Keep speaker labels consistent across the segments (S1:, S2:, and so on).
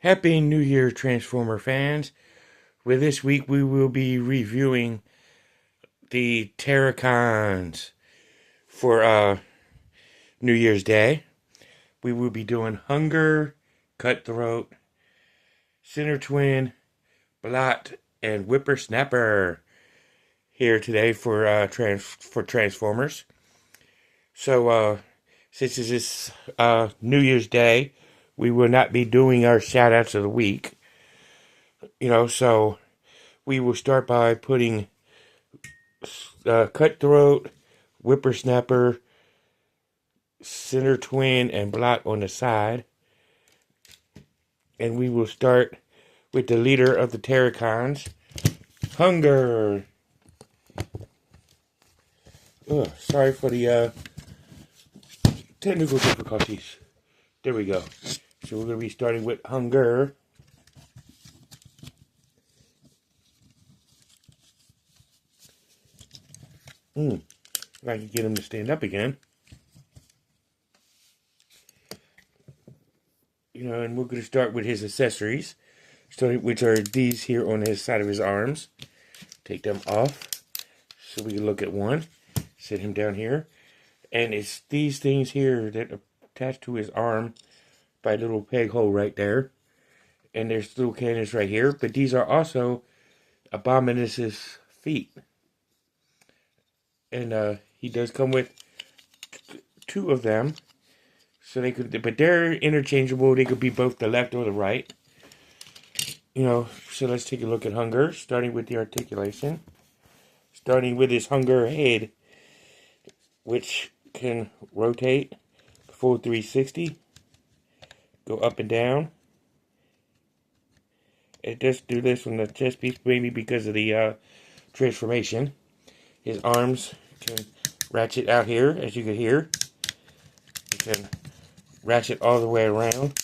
S1: Happy New Year, Transformer fans. With this week, we will be reviewing the Terracons for New Year's Day. We will be doing Hunger, Cutthroat, Center Twin, Blot, and Whippersnapper here today for Transformers. So, since it is New Year's Day, we will not be doing our shout-outs of the week. So we will start by putting Cutthroat, Whippersnapper, Center Twin, and Blot on the side. And we will start with the leader of the Terracons, Hunger. Sorry for the technical difficulties. There we go. So we're going to be starting with Hunger. If I can get him to stand up again. And we're going to start with his accessories, which are these here on his side of his arms. Take them off so we can look at one. Sit him down here. And it's these things here that are attached to his arm by a little peg hole right there. And there's little cannons right here. But these are also Abominus' feet. And he does come with two of them. So but they're interchangeable. They could be both the left or the right. So let's take a look at Hunger, starting with the articulation. Starting with his Hunger head, which can rotate full 360, go up and down. It does do this on the chest piece, maybe because of the transformation. His arms can ratchet out here, as you can hear. You can ratchet all the way around.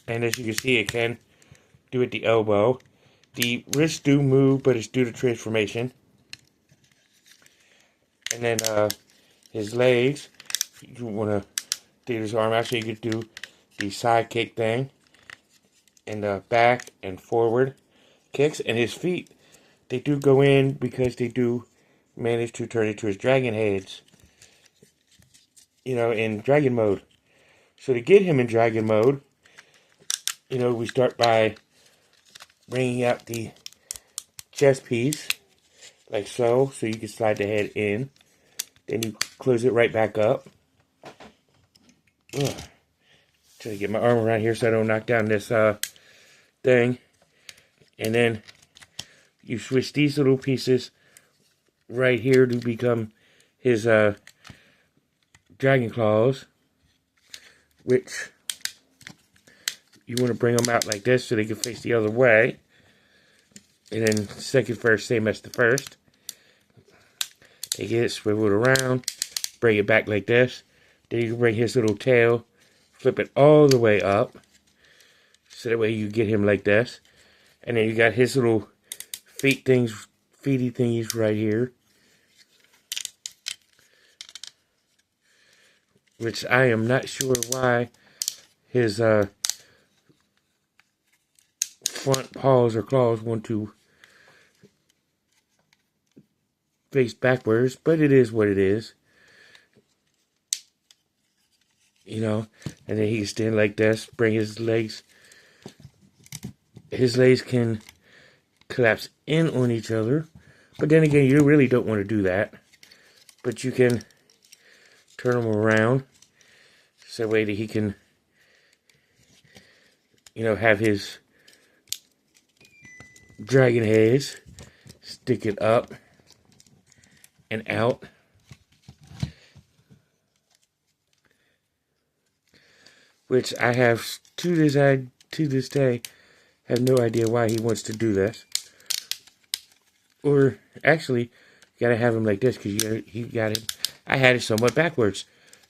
S1: And as you can see, it can do at the elbow. The wrists do move, but it's due to transformation. And then his legs, if you want to take his arm out, so you could do the side kick thing. And the back and forward kicks. And his feet, they do go in because they do manage to turn into his dragon heads. In dragon mode. So to get him in dragon mode, we start by bringing out the chest piece, like so you can slide the head in. Then you close it right back up. Trying to get my arm around here so I don't knock down this thing. And then you switch these little pieces right here to become his dragon claws, which you want to bring them out like this so they can face the other way. And then second first, same as the first. Take it, swivel it around, bring it back like this. Then you can bring his little tail, flip it all the way up, so that way you get him like this. And then you got his little feety thingies right here, which I am not sure why his front paws or claws want to face backwards, but it is what it is. And then he can stand like this, bring his legs. His legs can collapse in on each other, but then again, you really don't want to do that. But you can turn them around so that way that he can, have his dragon heads, stick it up and out. Which I have to this day have no idea why he wants to do this. Or actually, you gotta have him like this because he got it. I had it somewhat backwards.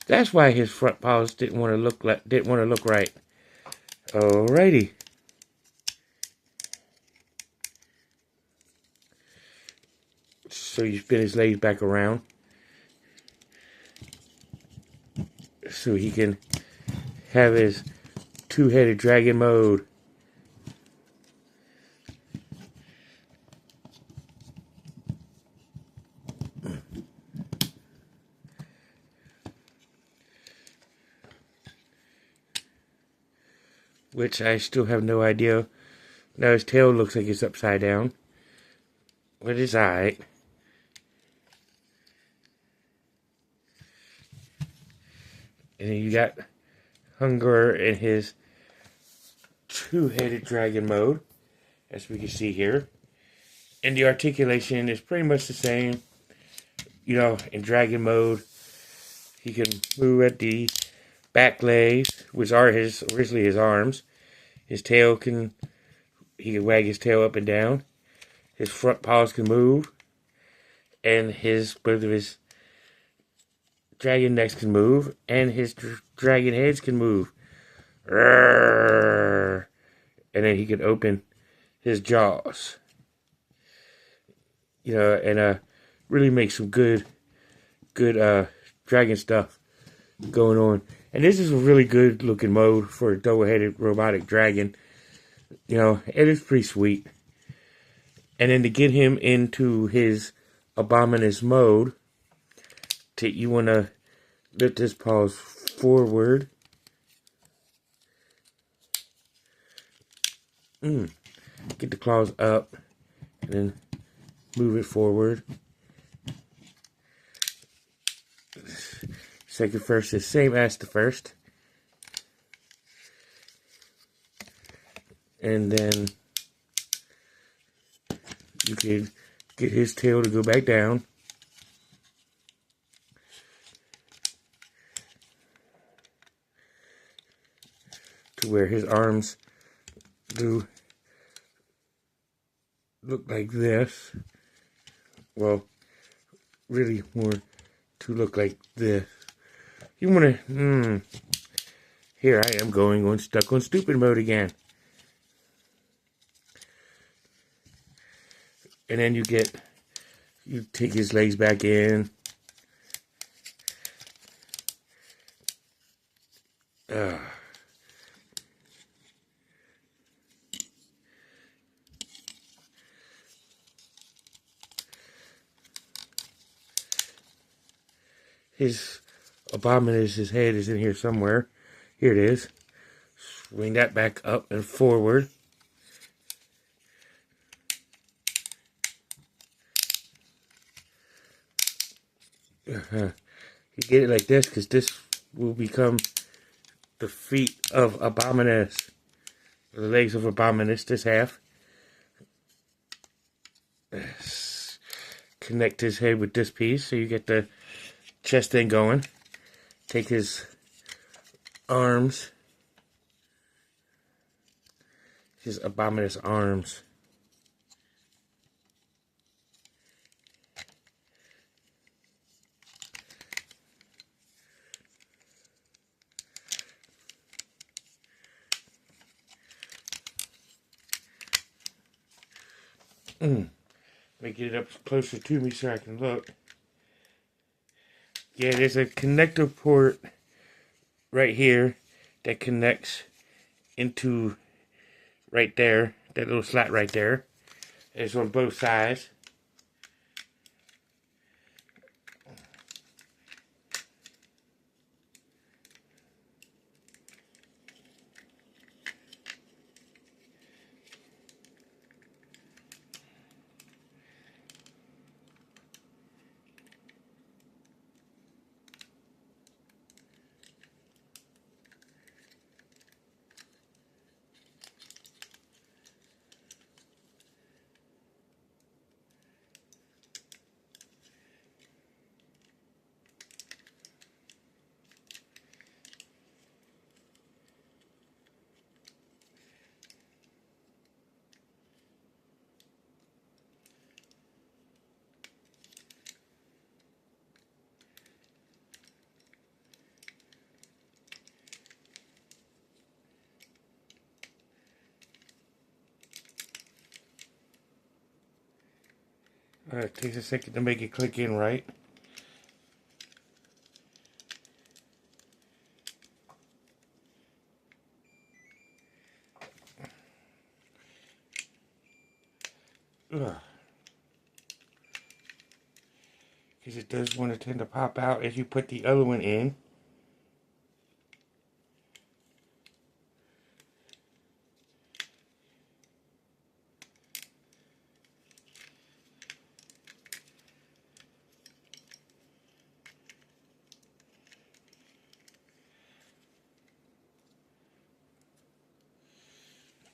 S1: That's why his front paws didn't want to look right. Alrighty. So you spin his legs back around so he can have his two-headed dragon mode. Which I still have no idea. Now his tail looks like it's upside down. But it's alright. And then you got Hunger in his two-headed dragon mode, as we can see here. And the articulation is pretty much the same. You know, in dragon mode, he can move at the back legs, which are originally his arms. His tail he can wag his tail up and down. His front paws can move. And both of his dragon necks can move. And his dragon heads can move. And then he can open his jaws. You know, and really make some good dragon stuff going on. And this is a really good looking mode for a double-headed robotic dragon. You know, it is pretty sweet. And then to get him into his Abominus mode, you want to lift his paws forward. Get the claws up and then move it forward. Second first is same as the first. And then you can get his tail to go back down. To where his arms do look like this. Well, really more to look like this. You want to, here I am going stuck on stupid mode again. And then you take his legs back in. His Abominus, his head is in here somewhere. Here it is. Swing that back up and forward. You get it like this because this will become the feet of Abominus. The legs of Abominus, this half. Connect his head with this piece so you get the chest thing going. Take his arms. His Abominus arms. Let me get it up closer to me so I can look. Yeah, there's a connector port right here that connects into right there, that little slot right there. It's on both sides. It takes a second to make it click in right. Because it does want to tend to pop out as you put the other one in.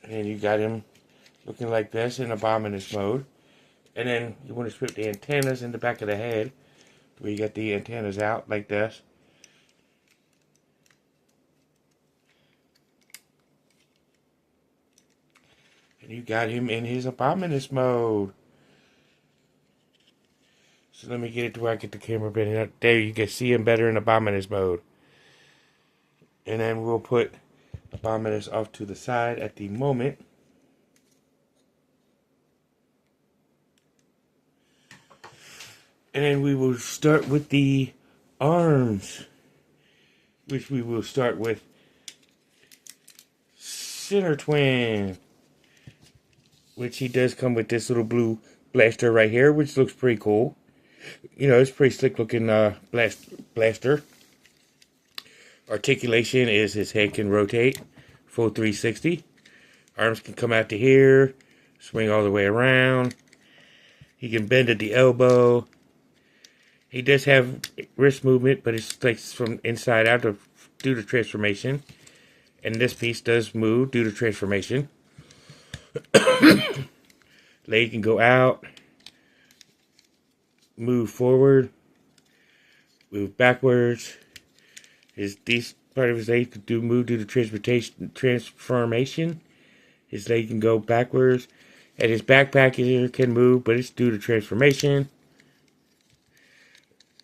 S1: And you got him looking like this in Abominus mode. And then you want to put the antennas in the back of the head, where you got the antennas out like this. And you got him in his Abominus mode. So let me get it to where I get the camera better. There you can see him better in Abominus mode. And then we'll put Abominus off to the side at the moment. And then we will start with the arms, which we will start with Center Twin, which he does come with this little blue blaster right here, which looks pretty cool. You know, it's pretty slick looking blaster. Articulation is his head can rotate, full 360. Arms can come out to here, swing all the way around. He can bend at the elbow. He does have wrist movement, but it's like from inside out due to transformation. And this piece does move due to transformation. Leg can go out, move forward, move backwards. This part of his leg could move due to transformation. His leg can go backwards. And his backpack here can move, but it's due to transformation.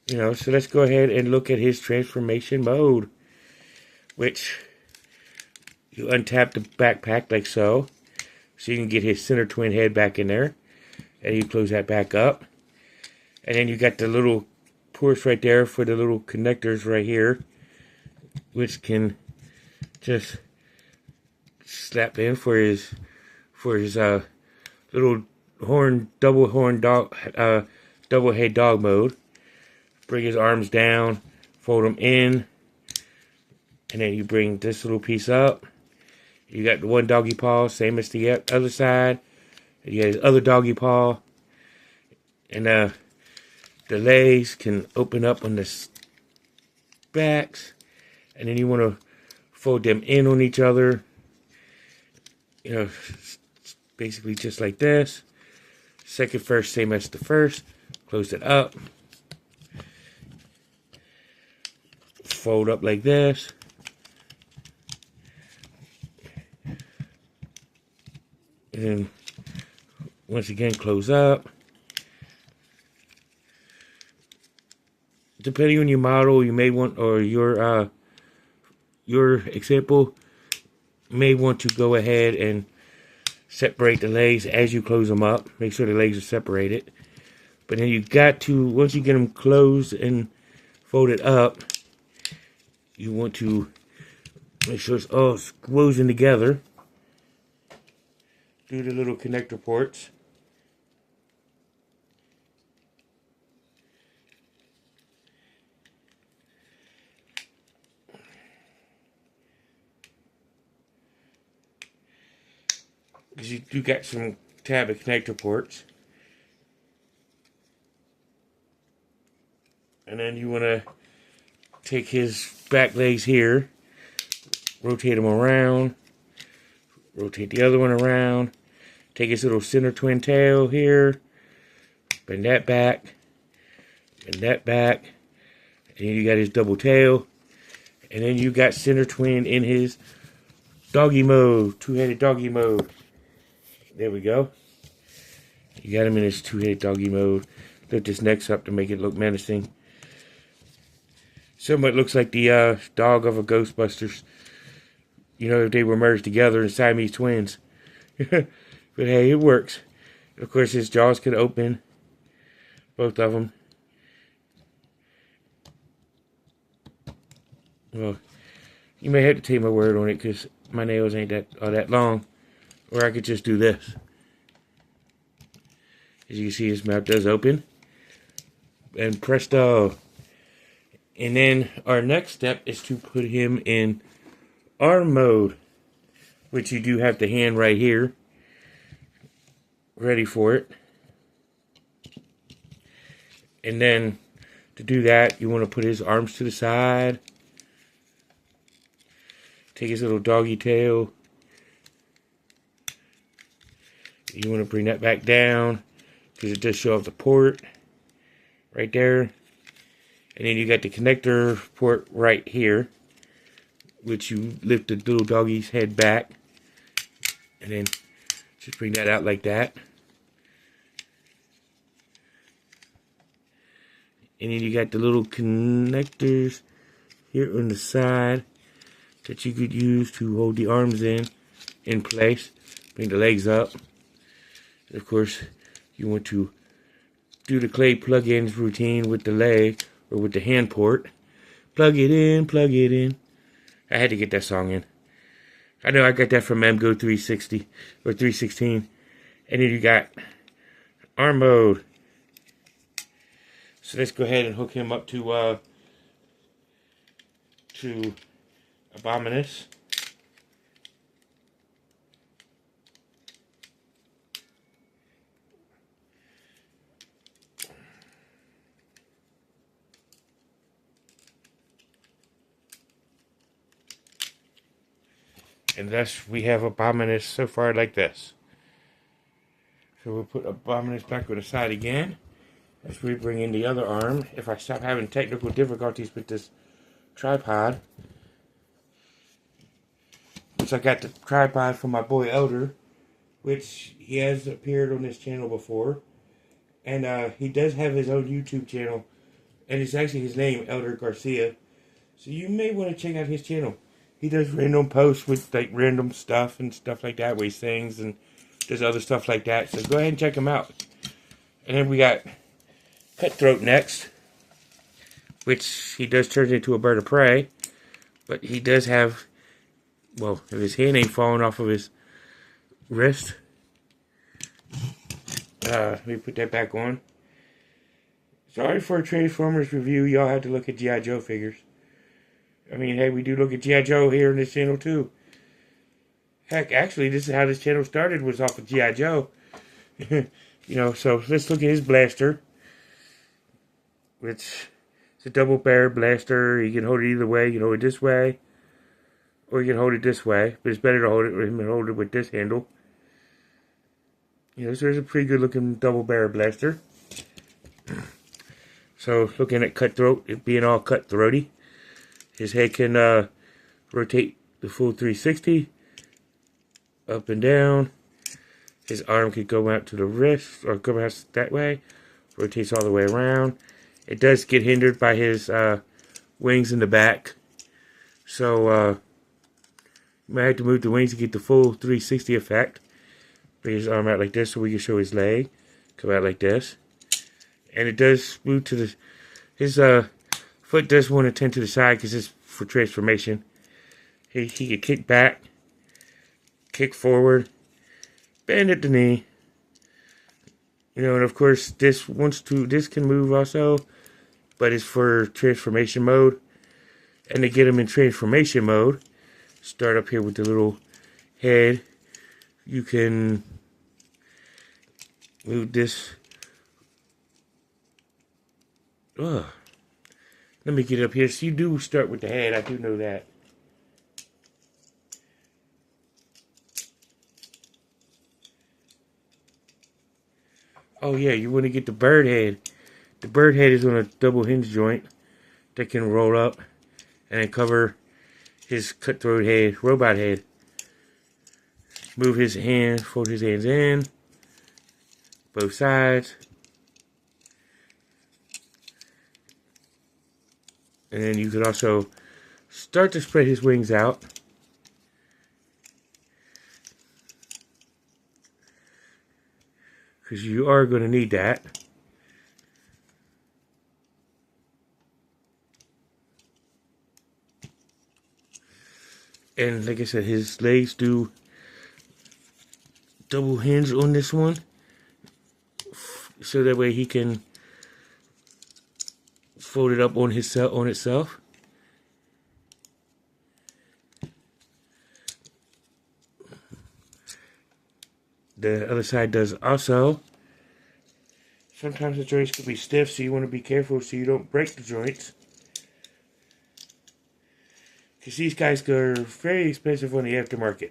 S1: You know, so let's go ahead and look at his transformation mode. Which, you untap the backpack like so. So you can get his center twin head back in there. And you close that back up. And then you got the little ports right there for the little connectors right here. Which can just slap in for his little double head dog mode. Bring his arms down, fold them in, and then you bring this little piece up. You got the one doggy paw, same as the other side. And you got his other doggy paw. And the legs can open up on the backs. And then you want to fold them in on each other. You know, basically just like this. Second first, same as the first. Close it up. Fold up like this. And then once again close up. Depending on your model, you may want, or your example, may want to go ahead and separate the legs as you close them up. Make sure the legs are separated. But then you got to, once you get them closed and folded up, you want to make sure it's all squozen together. Do the little connector ports. Because you do got some tab of connector ports. And then you want to take his back legs here, rotate them around, rotate the other one around, take his little center twin tail here, bend that back, and then you got his double tail, and then you got center twin in his doggy mode, two-headed doggy mode. There we go. You got him in his two-headed doggy mode. Lift his neck up to make it look menacing. Somewhat looks like the dog of a Ghostbusters. You know, if they were merged together in Siamese twins. But hey, it works. Of course, his jaws can open. Both of them. Well, you may have to take my word on it because my nails ain't all that long. Or I could just do this. As you can see, his mouth does open. And presto. And then our next step is to put him in arm mode, which you do have the hand right here ready for it. And then to do that, you want to put his arms to the side. Take his little doggy tail. You want to bring that back down because it does show off the port right there. And then you got the connector port right here, which you lift the little doggy's head back. And then just bring that out like that. And then you got the little connectors here on the side that you could use to hold the arms in place. Bring the legs up. And of course, you want to do the clay plug-ins routine with the leg or with the hand port. Plug it in, plug it in. I had to get that song in. I know I got that from MGO 360 or 316. And then you got arm mode. So let's go ahead and hook him up to Abominus. And thus we have Abominus so far like this. So we'll put Abominus back on the side again. As we bring in the other arm, if I stop having technical difficulties with this tripod, which I got the tripod from my boy Elder, which he has appeared on this channel before, and he does have his own YouTube channel, and it's actually his name, Elder Garcia, so you may want to check out his channel. He does random posts with like random stuff and stuff like that, where he sings and does other stuff like that, so go ahead and check him out. And then we got Cutthroat next, which he does turn into a bird of prey, but he does have, well, if his hand ain't falling off of his wrist, let me put that back on. Sorry for a Transformers review, y'all have to look at G.I. Joe figures. I mean, hey, we do look at G.I. Joe here on this channel too. Heck, actually, this is how this channel started, was off of G.I. Joe. You know, so let's look at his blaster, which is a double barrel blaster. You can hold it either way. You can hold it this way, or you can hold it this way. But it's better to hold it with this handle. You know, so there's a pretty good looking double barrel blaster. So looking at Cutthroat, it being all cutthroaty, his head can rotate the full 360 up and down. His arm could go out to the wrist or go out that way. Rotates all the way around. It does get hindered by his wings in the back. So you might have to move the wings to get the full 360 effect. Bring his arm out like this so we can show his leg. Come out like this. And it does move to the... His foot does want to tend to the side because it's for transformation. He can kick back. Kick forward. Bend at the knee. You know, and of course, this can move also, but it's for transformation mode. And to get him in transformation mode, start up here with the little head. You can move this. Let me get up here. So you do start with the head. I do know that. Oh yeah, you want to get the bird head. The bird head is on a double hinge joint that can roll up and then cover his cutthroat head, robot head. Move his hand, fold his hands in, both sides. And then you could also start to spread his wings out. Because you are going to need that. And like I said, his legs do double hinge on this one. so that way he can fold it up on itself. The other side does also. Sometimes the joints can be stiff, so you want to be careful so you don't break the joints. Because these guys are very expensive on the aftermarket.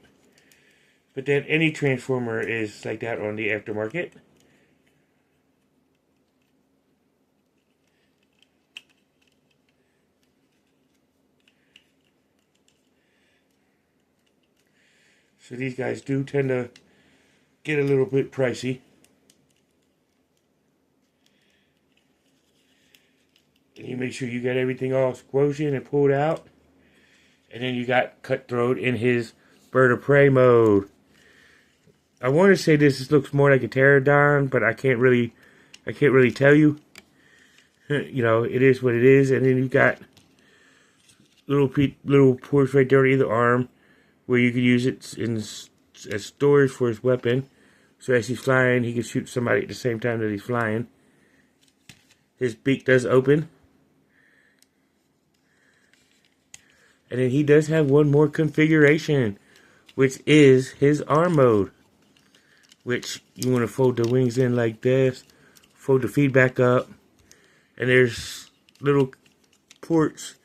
S1: But then any transformer is like that on the aftermarket. So these guys do tend to get a little bit pricey. And you make sure you got everything all squoshed and pulled out. And then you got Cutthroat in his bird of prey mode. I want to say this looks more like a pterodon, but I can't really tell you. You know, it is what it is. And then you got little ports right there on either arm, where you can use it as storage for his weapon. So as he's flying, he can shoot somebody at the same time that he's flying. His beak does open. And then he does have one more configuration, which is his arm mode. Which you want to fold the wings in like this, fold the feet back up, and there's little ports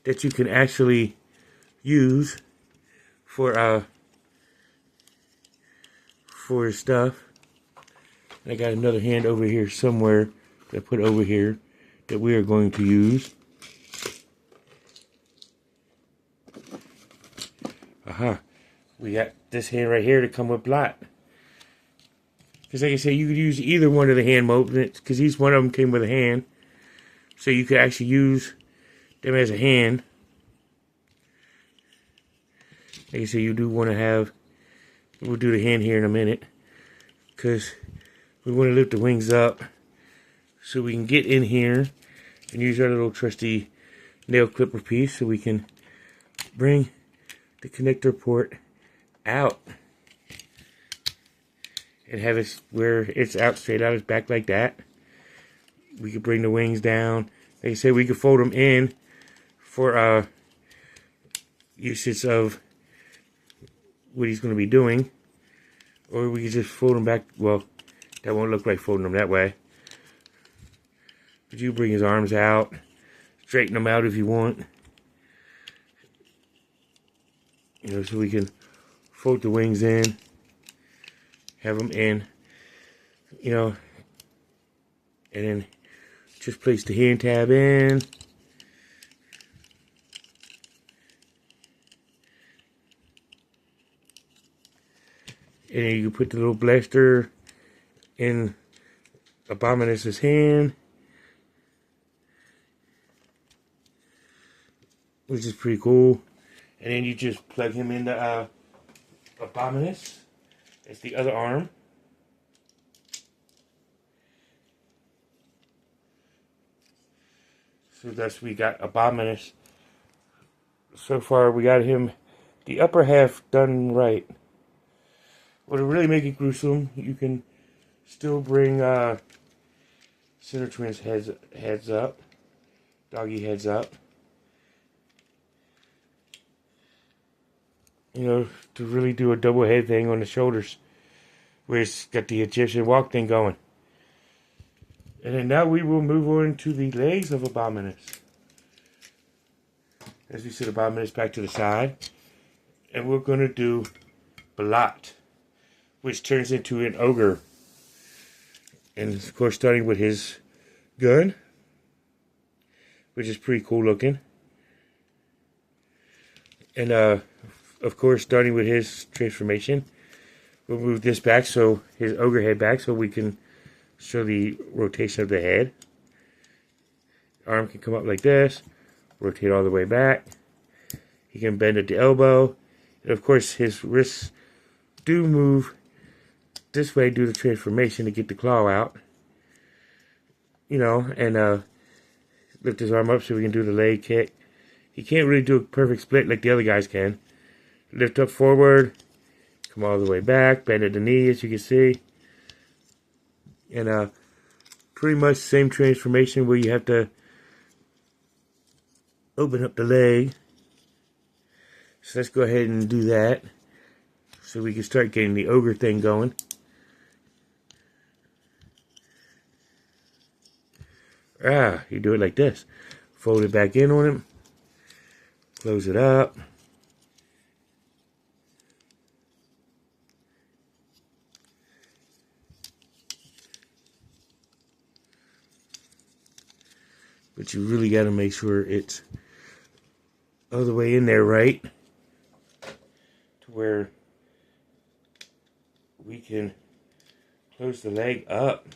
S1: that you can actually use for his stuff. I got another hand over here somewhere that I put over here that we are going to use. Aha. We got this hand right here to come with blot. Because like I said, you could use either one of the hand movements, because each one of them came with a hand. So you could actually use them as a hand. Like I said, you do want to have, we'll do the hand here in a minute, because we want to lift the wings up so we can get in here and use our little trusty nail clipper piece so we can bring the connector port out and have it where it's out straight out his back like that. We could bring the wings down. Like I said, we could fold them in for usage of what he's going to be doing, or we could just fold them back. Well, that won't look like folding them that way, but you bring his arms out, straighten them out if you want, you know, so we can fold the wings in, have them in, you know, and then just place the hand tab in. And then you can put the little blaster in Abominus' hand, which is pretty cool. And then you just plug him into Abominus. It's the other arm. So thus we got Abominus. So far we got him the upper half done right. Well, to really make it gruesome, you can still bring Center Twins heads up, doggy heads up. You know, to really do a double head thing on the shoulders, where it's got the Egyptian walk thing going. And then now we will move on to the legs of Abominus. As we set Abominus back to the side, and we're going to do Blot, which turns into an ogre. And of course, starting with his gun, which is pretty cool looking. And of course, starting with his transformation, we'll move this back, so his ogre head back, so we can show the rotation of the head. Arm can come up like this, rotate all the way back. He can bend at the elbow. And of course, his wrists do move this way, do the transformation to get the claw out. You know, and lift his arm up so we can do the leg kick. He can't really do a perfect split like the other guys can. Lift up forward, come all the way back, bend at the knee as you can see. And pretty much the same transformation where you have to open up the leg. So let's go ahead and do that so we can start getting the ogre thing going. You do it like this. Fold it back in on him. Close it up. But you really got to make sure it's all the way in there right, to where we can close the leg up.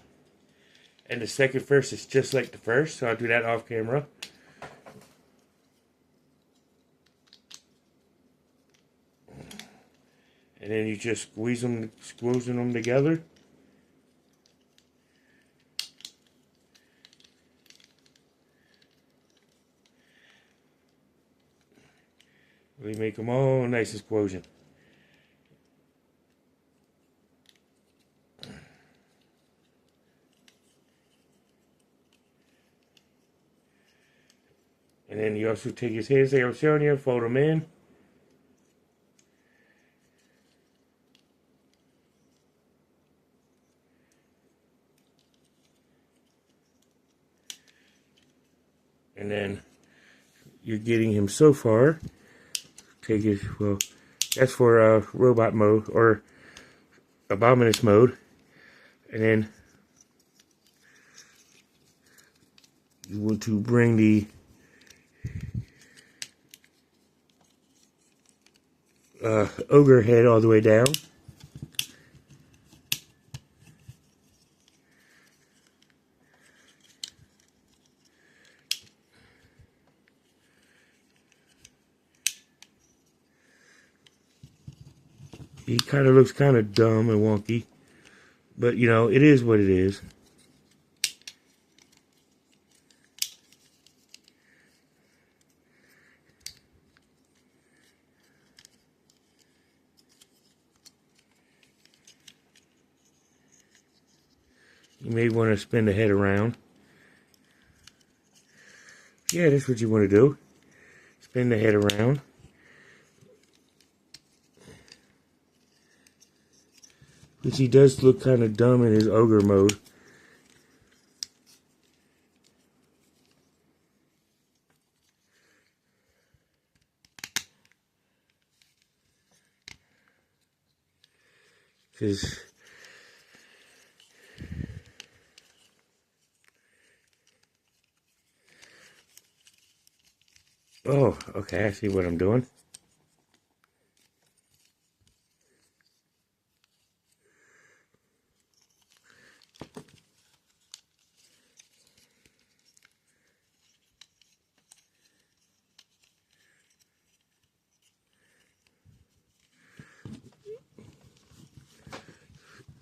S1: And the second first is just like the first, so I'll do that off camera. And then you just squeezing them together. We make them all nice and squozen. And then you also take his hands like I was showing you, fold them in. And then you're getting him so far. Take his, well, that's for robot mode or Abominus mode. And then you want to bring the ogre head all the way down. He kind of looks kind of dumb and wonky, but you know, it is what it is. You may want to spin the head around. Yeah, that's what you want to do. Spin the head around. Which he does look kind of dumb in his ogre mode. Because oh, okay, I see what I'm doing.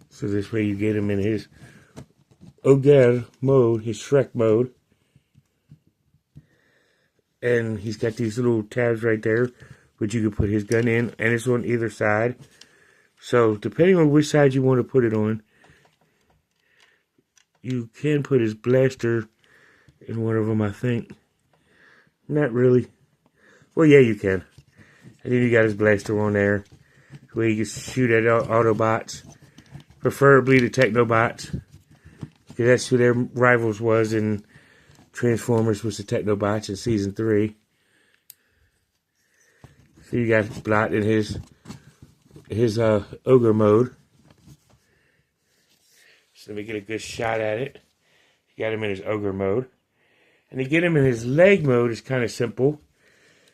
S1: So this way you get him in his ogre mode, his Shrek mode. And he's got these little tabs right there, which you can put his gun in, and it's on either side. So depending on which side you want to put it on, you can put his blaster in one of them, I think. Not really. Well, yeah, you can. And then you got his blaster on there, where you can shoot at Autobots. Preferably the Technobots, because that's who their rivals was in Transformers, was the Technobots in Season 3. So you got Blot in his ogre mode. So let me get a good shot at it. You got him in his ogre mode. And to get him in his leg mode is kind of simple.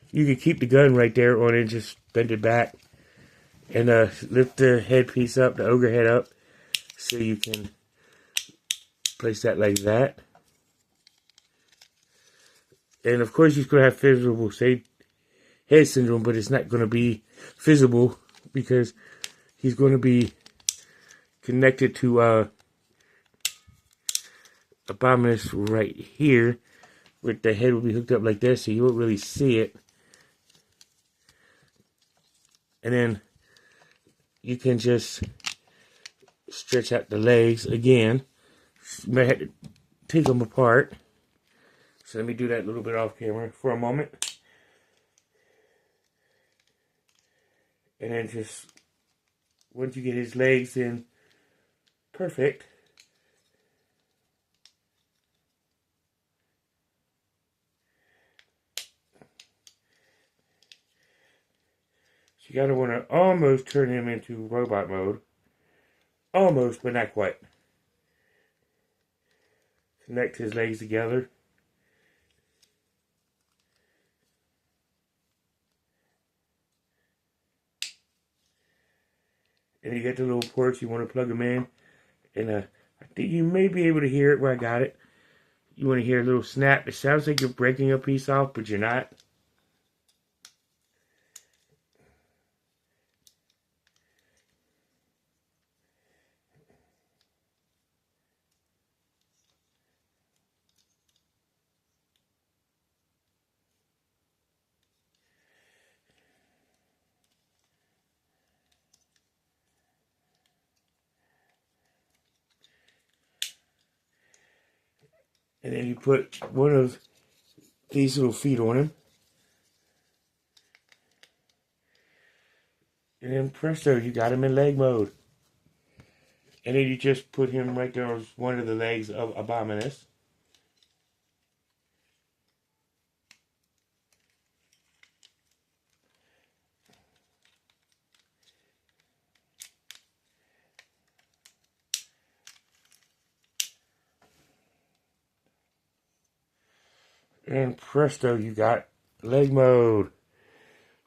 S1: You can keep the gun right there on it, just bend it back. And lift the headpiece up, the ogre head up. So you can place that like that. And of course, he's going to have visible, say, head syndrome, but it's not going to be visible because he's going to be connected to Abominus right here, where the head will be hooked up like this, so you won't really see it. And then you can just stretch out the legs again. You might have to take them apart. So let me do that a little bit off camera for a moment. And then just, once you get his legs in perfect, so you gotta wanna almost turn him into robot mode. Almost, but not quite. Connect his legs together. And you get the little ports, you want to plug them in. And I think you may be able to hear it where I got it. You want to hear a little snap. It sounds like you're breaking a piece off, but you're not. And then you put one of these little feet on him. And then presto, you got him in leg mode. And then you just put him right there on one of the legs of Abominus. And presto, you got leg mode.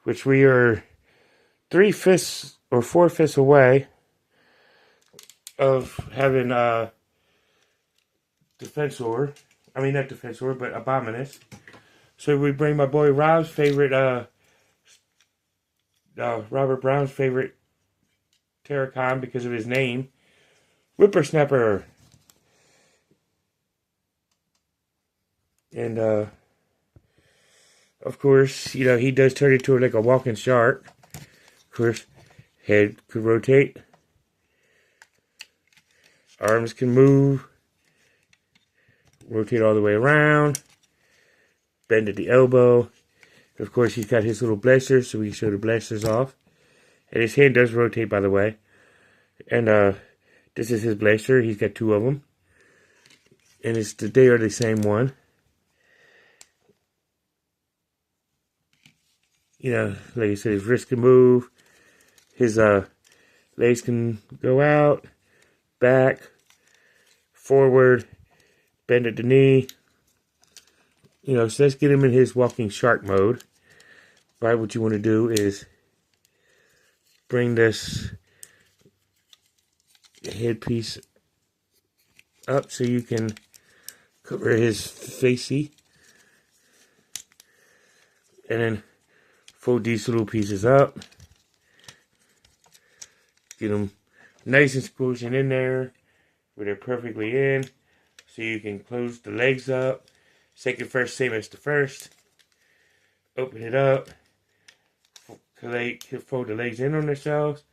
S1: Which we are 3/5 or 4/5 away of having Defensor. I mean, not Defensor, but Abominus. So we bring my boy Rob's favorite, Robert Brown's favorite Terracon because of his name, Whippersnapper. And, of course, you know, he does turn into like a walking shark. Of course, head could rotate. Arms can move. Rotate all the way around. Bend at the elbow. Of course, he's got his little blasters, so we can show the blasters off. And his hand does rotate, by the way. And this is his blaster. He's got two of them. And they are the same one. You know, like I said, his wrist can move. His legs can go out, back, forward, bend at the knee. You know, so let's get him in his walking shark mode. Right, what you want to do is bring this headpiece up so you can cover his facey. And then fold these little pieces up. Get them nice and squishing in there where they're perfectly in. So you can close the legs up. Second first, same as the first. Open it up. Fold the legs in on themselves.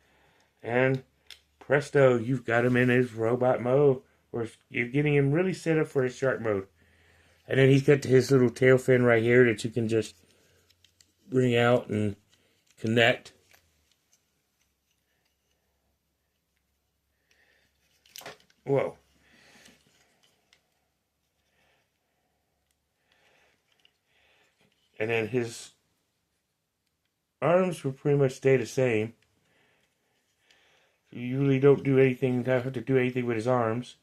S1: And presto, you've got him in his robot mode. Or you're getting him really set up for his shark mode. And then he's got his little tail fin right here that you can just bring out and connect. Whoa. And then his arms will pretty much stay the same. You usually don't have to do anything with his arms.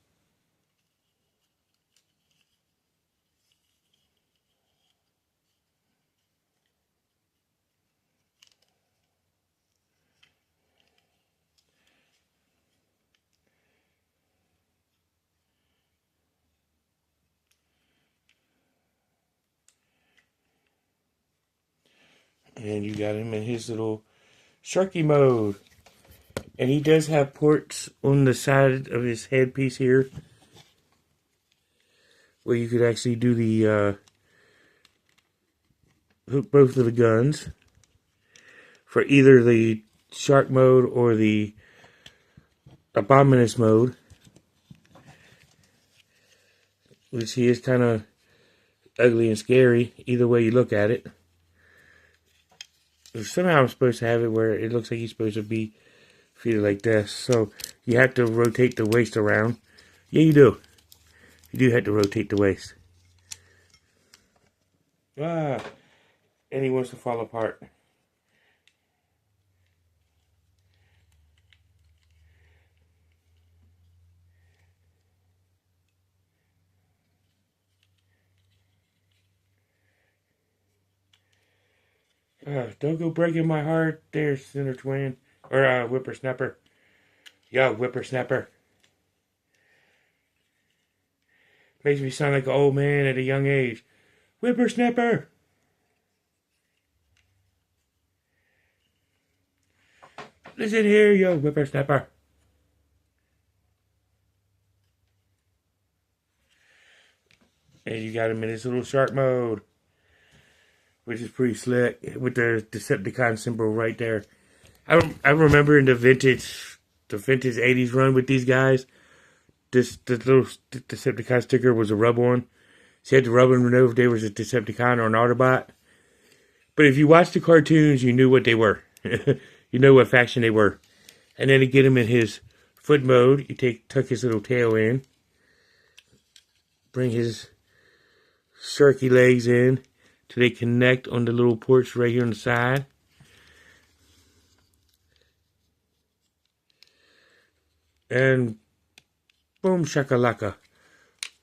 S1: And you got him in his little sharky mode. And he does have ports on the side of his headpiece here, where you could actually do the hook both of the guns for either the shark mode or the Abominus mode. which he is kind of ugly and scary, either way you look at it. Somehow I'm supposed to have it where it looks like he's supposed to be treated like this. So you have to rotate the waist around. Yeah, you do. You do have to rotate the waist. And he wants to fall apart. Don't go breaking my heart there, Center Twin. Or Whippersnapper. Yo, Whippersnapper. Makes me sound like an old man at a young age. Whippersnapper! Listen here, yo, Whippersnapper. And you got him in his little shark mode, which is pretty slick, with the Decepticon symbol right there. I remember in the vintage 80s run with these guys, the little Decepticon sticker was a rub on. So you had to rub and know if they was a Decepticon or an Autobot. But if you watched the cartoons, you knew what they were. You know what faction they were. And then to get him in his foot mode, you tuck his little tail in, bring his sharky legs in till they connect on the little ports right here on the side. And boom shakalaka.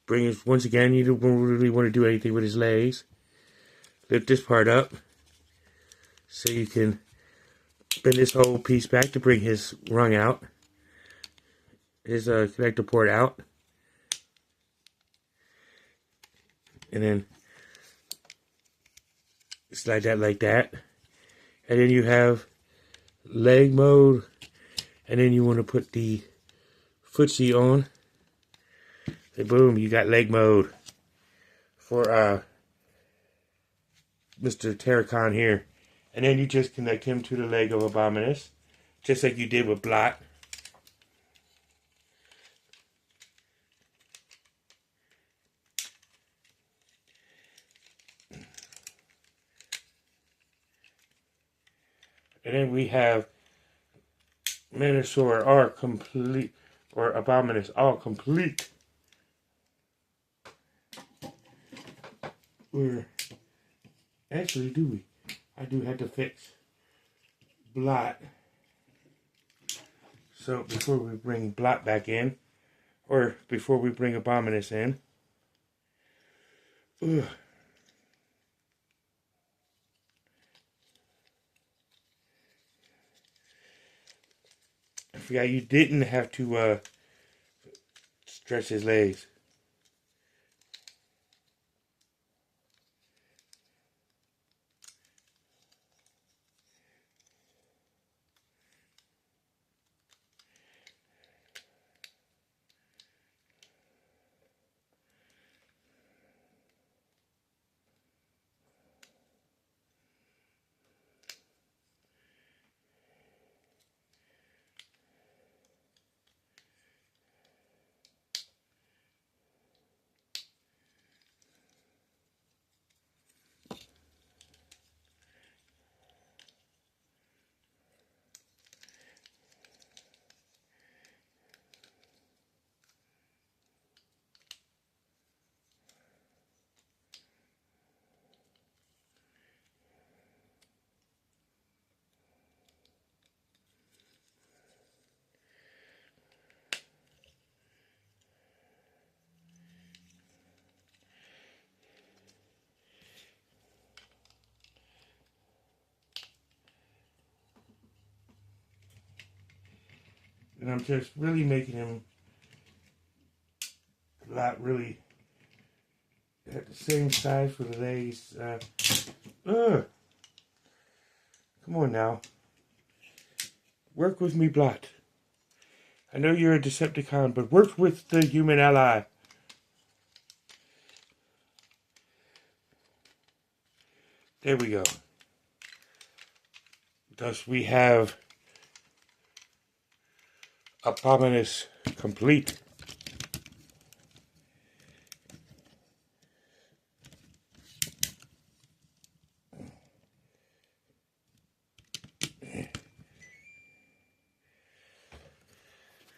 S1: Bring his, once again, you don't really want to do anything with his legs. Lift this part up so you can bend this whole piece back to bring his rung out. His connector port out. And then slide that like that. And then you have leg mode. And then you want to put the footsie on. And boom, you got leg mode for Mr. Terracon here. And then you just connect him to the leg of Abominus, just like you did with Blot. And then we have Minosaur all complete, or Abominus all complete. Or actually, do we? I do have to fix Blot. So before we bring Blot back in, or before we bring Abominus in, I forgot you didn't have to stretch his legs. And I'm just really making him not really at the same size for the legs. Come on now. Work with me, Blot. I know you're a Decepticon, but work with the human ally. There we go. Thus we have Abominus complete.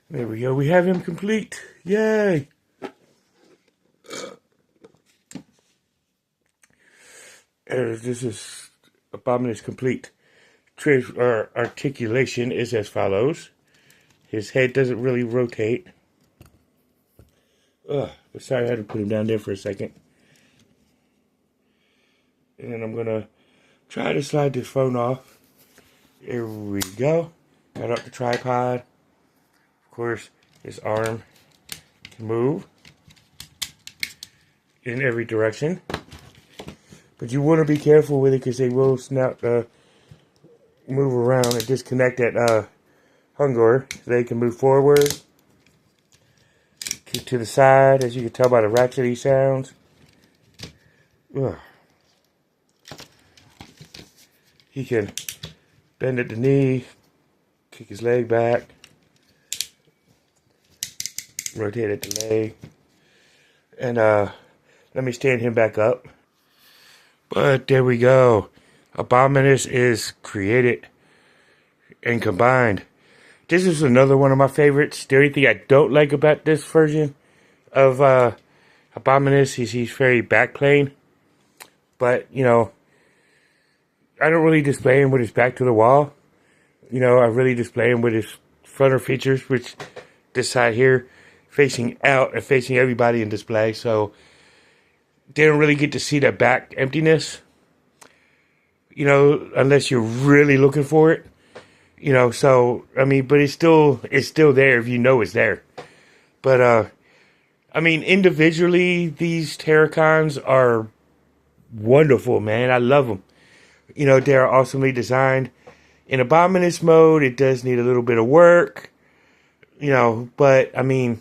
S1: There we go. We have him complete. Yay! This is Abominus complete. Articulation is as follows. His head doesn't really rotate. Sorry, I had to put him down there for a second. And then I'm going to try to slide this phone off. There we go. Got up the tripod. Of course, his arm can move in every direction. But you want to be careful with it because they will move around and disconnect that hunger. They can move forward, kick to the side, as you can tell by the ratchety sounds. Ugh. He can bend at the knee, kick his leg back, rotate at the leg, and let me stand him back up. But there we go. Abominus is created and combined. This is another one of my favorites. The only thing I don't like about this version of Abominus is he's very backplane. But, you know, I don't really display him with his back to the wall. You know, I really display him with his frontal features, which this side here, facing out and facing everybody in display. So, they don't really get to see that back emptiness. You know, unless you're really looking for it. You know, so, I mean, but it's still there if you know it's there. But, I mean, individually, these Terracons are wonderful, man. I love them. You know, they're awesomely designed. In Abominus mode, it does need a little bit of work. You know, but, I mean,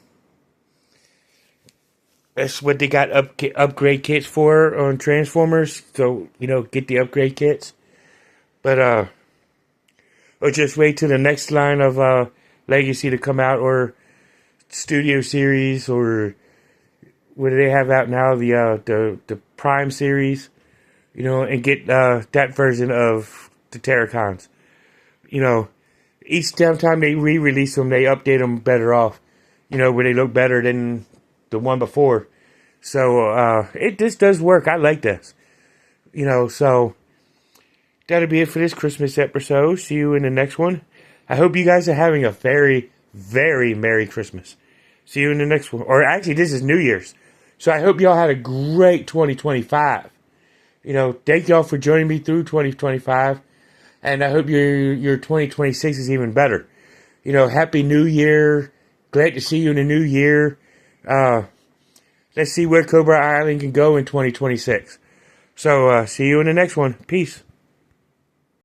S1: that's what they got upgrade kits for on Transformers. So, you know, get the upgrade kits. But, or just wait till the next line of Legacy to come out, or Studio Series, or what do they have out now? The Prime series, you know, and get that version of the Terracons. You know, each damn time they re-release them, they update them better off. You know, where they look better than the one before. So this does work. I like this. You know, so that'll be it for this Christmas episode. See you in the next one. I hope you guys are having a very, very Merry Christmas. See you in the next one. Or actually, this is New Year's. So I hope y'all had a great 2025. You know, thank y'all for joining me through 2025. And I hope your 2026 is even better. You know, Happy New Year. Glad to see you in the new year. Let's see where Cobra Island can go in 2026. So, see you in the next one. Peace.